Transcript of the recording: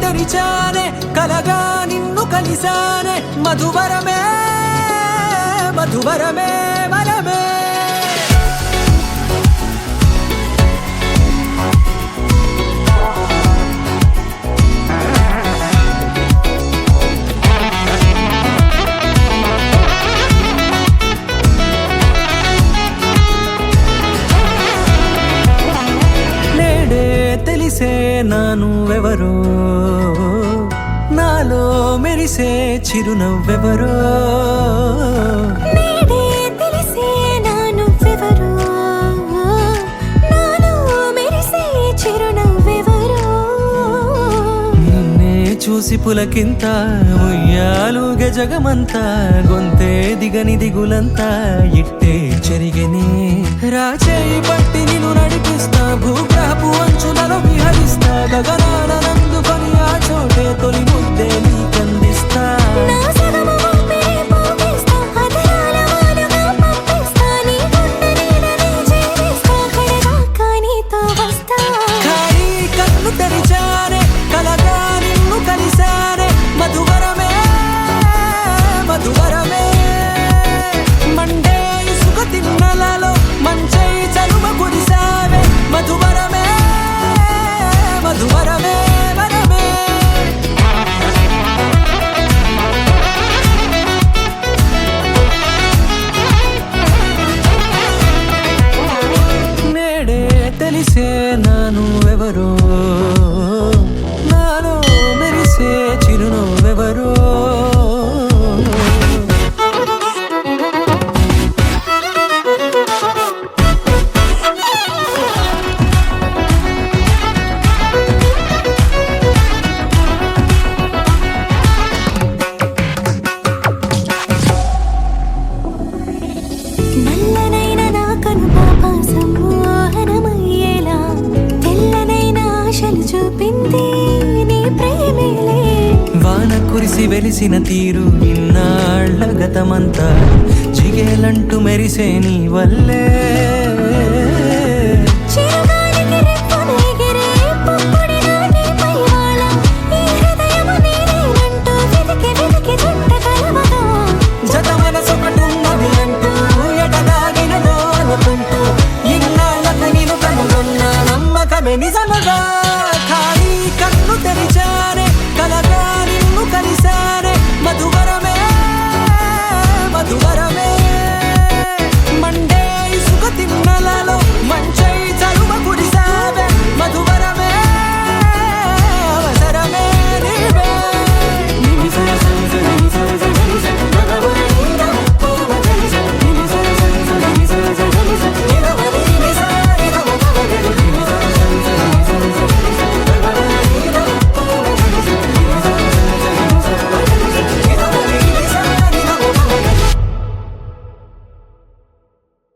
తెరిచానే కలగా నిన్ను కలిసానే మధువరమే మధువరమే వరమే తెలిసే నానువెవరో నాలో మెరిసే చిరునవ్వెవరో నేడే తెలిసే నానువెవరో నాలో మెరిసే చిరునవ్వెవరో నిన్నే చూసి పులకింత ఉయ్యాలుగే జగమంతా గొంతే దిగని దిగులంతా ఇట్టే చెరిగనే రాచేయి పట్టి నిన్ను నడిపిస్తా భూగ్రహపు అంచులలో విహరిస్తా గగనాన నందుకొని ఆ చోటే తొలి ముద్దే నీకందిస్తా నా సగము ఊపిరి పోగిస్తా అదరాల వానగా పంపిస్తా నీ గుండె నీడనే చేరిస్తా కడదాకా నీతో వస్తా ఖాళీ కన్ను తెరిచానే కలగా నిన్ను కలిసానే మధువరమే మధువరమే మండే ఇసుక తిన్నలలో మంచై చలువ కురిసావే మధువరమే మధువరమే వరమే నేడే తెలిసే నానువెవరో నాలో మెరిసే చిరునవ్వెవరో నల్లనైన నా కనుపాప సమ్మోహనమయ్యేలా తెల్లనైన ఆశలు చూపింది నీ ప్రేమేలే వాన కురిసి వెలిసిన తీరు ఇన్నాళ్ల గతమంతా జిగేలంటూ మెరిసే నీ వల్లే